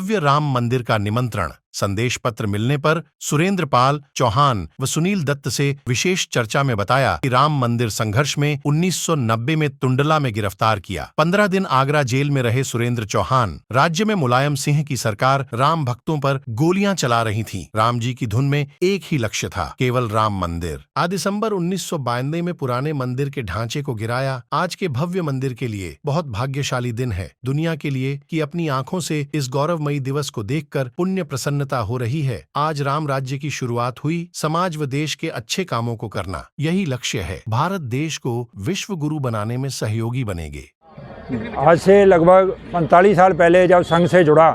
भव्य राम मंदिर का निमंत्रण। संदेश पत्र मिलने पर सुरेंद्र पाल चौहान व सुनील दत्त से विशेष चर्चा में बताया कि राम मंदिर संघर्ष में 1990 में टुंडला में गिरफ्तार किया। 15 दिन आगरा जेल में रहे सुरेंद्र चौहान, राज्य में मुलायम सिंह की सरकार राम भक्तों पर गोलियां चला रही थी। राम जी की धुन में एक ही लक्ष्य था, केवल राम मंदिर। दिसंबर 1992 में पुराने मंदिर के ढांचे को गिराया। आज के भव्य मंदिर के लिए बहुत भाग्यशाली दिन है दुनिया के लिए कि अपनी आंखों से इस गौरवमयी दिवस को देखकर पुण्य प्रसन्न हो रही है। आज राम राज्य की शुरुआत हुई। समाज व देश के अच्छे कामों को करना, यही लक्ष्य है। भारत देश को विश्व गुरु बनाने में सहयोगी बनेंगे। आज से लगभग 45 साल पहले जब संघ से जुड़ा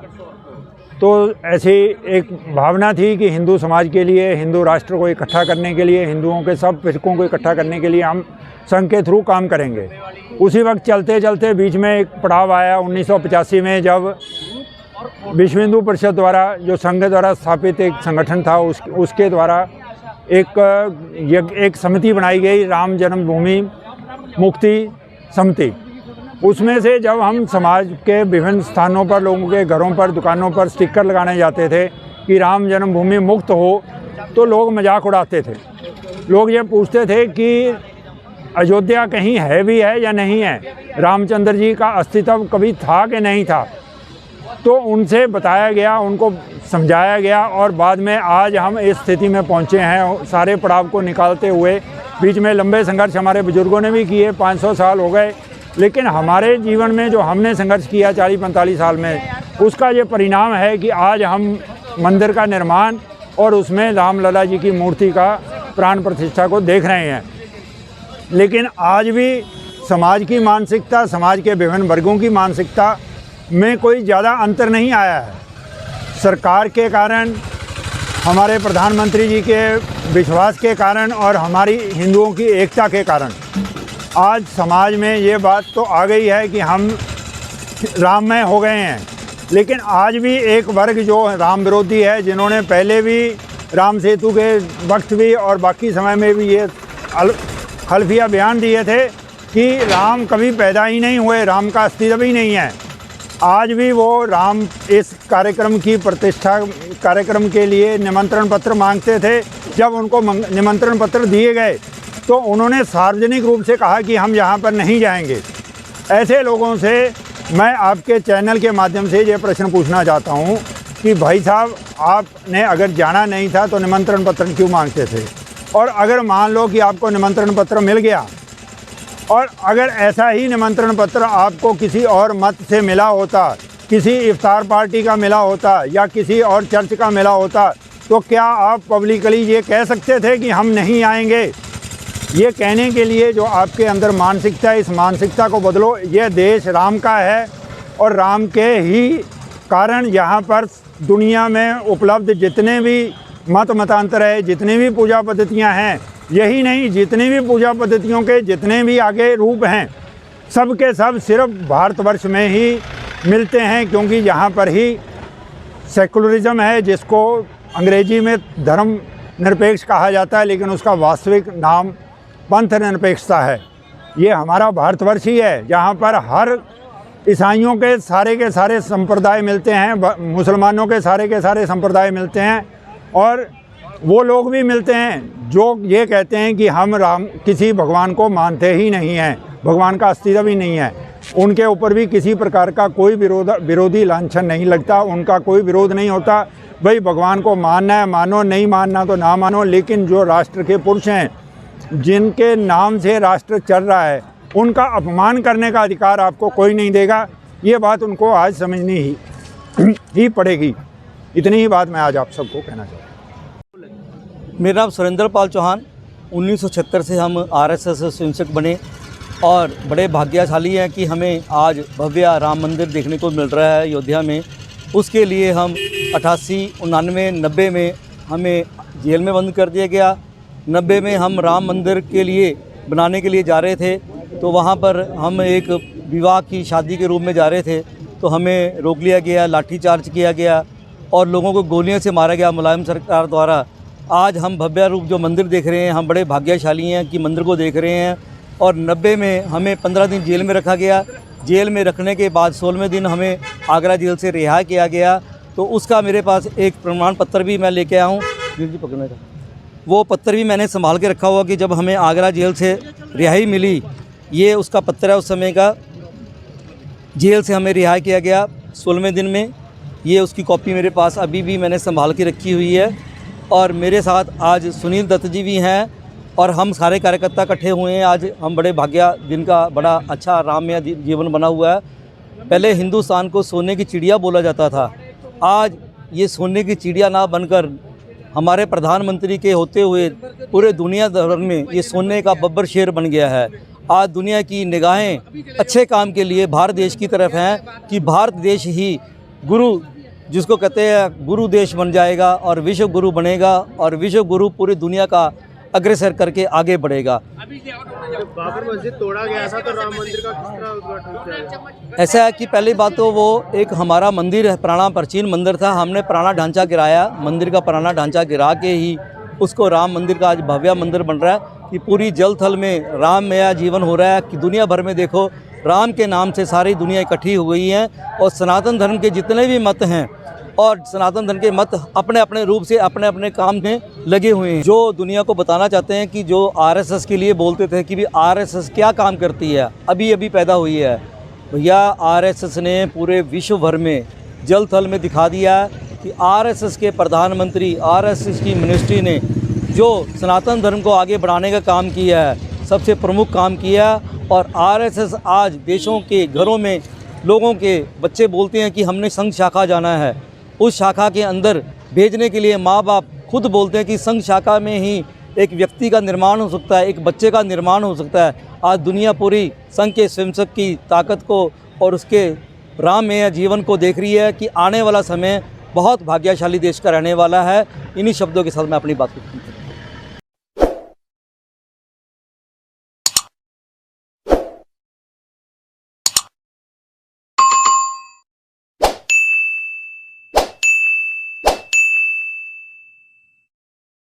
तो ऐसी एक भावना थी कि हिंदू समाज के लिए, हिंदू राष्ट्र को इकट्ठा करने के लिए, हिंदुओं के सब फिरकों को इकट्ठा करने के लिए हम संघ के थ्रू काम करेंगे। उसी वक्त चलते चलते बीच में एक पड़ाव आया 1985 में, जब विश्व हिंदू परिषद द्वारा, जो संघ द्वारा स्थापित एक संगठन था, उसके द्वारा एक समिति बनाई गई, राम जन्मभूमि मुक्ति समिति। उसमें से जब हम समाज के विभिन्न स्थानों पर, लोगों के घरों पर, दुकानों पर स्टिकर लगाने जाते थे कि राम जन्मभूमि मुक्त हो, तो लोग मजाक उड़ाते थे। लोग ये पूछते थे कि अयोध्या कहीं है भी है या नहीं है, रामचंद्र जी का अस्तित्व कभी था कि नहीं था। तो उनसे बताया गया, उनको समझाया गया और बाद में आज हम इस स्थिति में पहुंचे हैं, सारे पड़ाव को निकालते हुए। बीच में लंबे संघर्ष हमारे बुजुर्गों ने भी किए, 500 साल हो गए, लेकिन हमारे जीवन में जो हमने संघर्ष किया 40-45 साल में, उसका ये परिणाम है कि आज हम मंदिर का निर्माण और उसमें रामलला जी की मूर्ति का प्राण प्रतिष्ठा को देख रहे हैं। लेकिन आज भी समाज की मानसिकता, समाज के विभिन्न वर्गों की मानसिकता में कोई ज़्यादा अंतर नहीं आया है। सरकार के कारण, हमारे प्रधानमंत्री जी के विश्वास के कारण और हमारी हिंदुओं की एकता के कारण आज समाज में ये बात तो आ गई है कि हम राममय हो गए हैं। लेकिन आज भी एक वर्ग जो राम विरोधी है, जिन्होंने पहले भी राम सेतु के वक्त भी और बाकी समय में भी ये खलफिया बयान दिए थे कि राम कभी पैदा ही नहीं हुए, राम का अस्तित्व ही नहीं है। आज भी वो राम इस कार्यक्रम की प्रतिष्ठा कार्यक्रम के लिए निमंत्रण पत्र मांगते थे। जब उनको निमंत्रण पत्र दिए गए तो उन्होंने सार्वजनिक रूप से कहा कि हम यहाँ पर नहीं जाएंगे। ऐसे लोगों से मैं आपके चैनल के माध्यम से ये प्रश्न पूछना चाहता हूँ कि भाई साहब, आपने अगर जाना नहीं था तो निमंत्रण पत्र क्यों मांगते थे? और अगर मान लो कि आपको निमंत्रण पत्र मिल गया और अगर ऐसा ही निमंत्रण पत्र आपको किसी और मत से मिला होता, किसी इफ्तार पार्टी का मिला होता या किसी और चर्च का मिला होता, तो क्या आप पब्लिकली ये कह सकते थे कि हम नहीं आएंगे? ये कहने के लिए जो आपके अंदर मानसिकता है, इस मानसिकता को बदलो। ये देश राम का है और राम के ही कारण यहाँ पर दुनिया में उपलब्ध जितने भी मतांतर है, जितनी भी पूजा पद्धतियाँ हैं, यही नहीं जितनी भी पूजा पद्धतियों के जितने भी आगे रूप हैं, सब के सब सिर्फ भारतवर्ष में ही मिलते हैं, क्योंकि यहाँ पर ही सेकुलरिज्म है, जिसको अंग्रेजी में धर्म निरपेक्ष कहा जाता है, लेकिन उसका वास्तविक नाम पंथ निरपेक्षता है। ये हमारा भारतवर्ष ही है, जहाँ पर हर ईसाइयों के सारे संप्रदाय मिलते हैं, मुसलमानों के सारे संप्रदाय मिलते हैं, और वो लोग भी मिलते हैं जो ये कहते हैं कि हम किसी भगवान को मानते ही नहीं हैं, भगवान का अस्तित्व ही नहीं है। उनके ऊपर भी किसी प्रकार का कोई विरोधी लांछन नहीं लगता, उनका कोई विरोध नहीं होता। भाई भगवान को मानना है मानो, नहीं मानना तो ना मानो, लेकिन जो राष्ट्र के पुरुष हैं, जिनके नाम से राष्ट्र चल रहा है, उनका अपमान करने का अधिकार आपको कोई नहीं देगा। ये बात उनको आज समझनी ही पड़ेगी। इतनी ही बात मैं आज आप सबको कहना चाहता हूँ। मेरा नाम सुरेंद्र पाल चौहान, 1976 से हम आरएसएस स्वयंसेवक बने और बड़े भाग्यशाली हैं कि हमें आज भव्य राम मंदिर देखने को मिल रहा है अयोध्या में। उसके लिए हम 88, 89, 90 में हमें जेल में बंद कर दिया गया। 90 में हम राम मंदिर के लिए बनाने के लिए जा रहे थे, तो वहाँ पर हम एक विवाह की शादी के रूप में जा रहे थे, तो हमें रोक लिया गया, लाठीचार्ज किया गया और लोगों को गोलियों से मारा गया मुलायम सरकार द्वारा। आज हम भव्य रूप जो मंदिर देख रहे हैं, हम बड़े भाग्यशाली हैं कि मंदिर को देख रहे हैं। और 90 में हमें 15 दिन जेल में रखा गया। जेल में रखने के बाद 16वें दिन हमें आगरा जेल से रिहा किया गया तो उसका मेरे पास एक प्रमाण पत्र भी मैं लेके आया हूँ। जी पकड़ने का वो पत्र भी मैंने संभाल के रखा हुआ कि जब हमें आगरा जेल से रिहाई मिली, ये उसका पत्र है उस समय का, जेल से हमें रिहा किया गया 16वें दिन में। ये उसकी कॉपी मेरे पास अभी भी मैंने संभाल के रखी हुई है। और मेरे साथ आज सुनील दत्त जी भी हैं और हम सारे कार्यकर्ता इकट्ठे हुए हैं। आज हम बड़े भाग्य दिन का बड़ा अच्छा राममय जीवन बना हुआ है। पहले हिंदुस्तान को सोने की चिड़िया बोला जाता था, आज ये सोने की चिड़िया ना बनकर हमारे प्रधानमंत्री के होते हुए पूरे दुनिया भर में ये सोने का बब्बर शेर बन गया है। आज दुनिया की निगाहें अच्छे काम के लिए भारत देश की तरफ हैं कि भारत देश ही गुरु, जिसको कहते हैं गुरु देश बन जाएगा और विश्व गुरु बनेगा और विश्व गुरु पूरी दुनिया का अग्रसर करके आगे बढ़ेगा। बाबर मस्जिद तोड़ा गया था तो राम मंदिर का किस तरह उद्घाटन किया गया? ऐसा है कि पहली बात तो वो एक हमारा मंदिर है, पुराना प्राचीन मंदिर था, हमने पुराना ढांचा गिराया, मंदिर का पुराना ढांचा गिरा के ही उसको राम मंदिर का आज भव्य मंदिर बन रहा है कि पूरी जल थल में राममय जीवन हो रहा है कि दुनिया भर में देखो राम के नाम से सारी दुनिया इकट्ठी हो गई है। और सनातन धर्म के जितने भी मत हैं और सनातन धर्म के मत अपने अपने रूप से अपने अपने काम में लगे हुए हैं। जो दुनिया को बताना चाहते हैं कि जो आरएसएस के लिए बोलते थे कि भी आरएसएस क्या काम करती है, अभी अभी पैदा हुई है। भैया आरएसएस ने पूरे विश्व भर में जल थल में दिखा दिया कि आरएसएस के प्रधानमंत्री, आरएसएस की मिनिस्ट्री ने जो सनातन धर्म को आगे बढ़ाने का काम किया है, सबसे प्रमुख काम किया। और आरएसएस आज देशों के घरों में लोगों के बच्चे बोलते हैं कि हमने संघ शाखा जाना है, उस शाखा के अंदर भेजने के लिए माँ बाप खुद बोलते हैं कि संघ शाखा में ही एक व्यक्ति का निर्माण हो सकता है, एक बच्चे का निर्माण हो सकता है। आज दुनिया पूरी संघ के स्वयंसेवक की ताकत को और उसके राममय जीवन को देख रही है कि आने वाला समय बहुत भाग्यशाली देश का रहने वाला है। इन्हीं शब्दों के साथ मैं अपनी बात करता हूँ।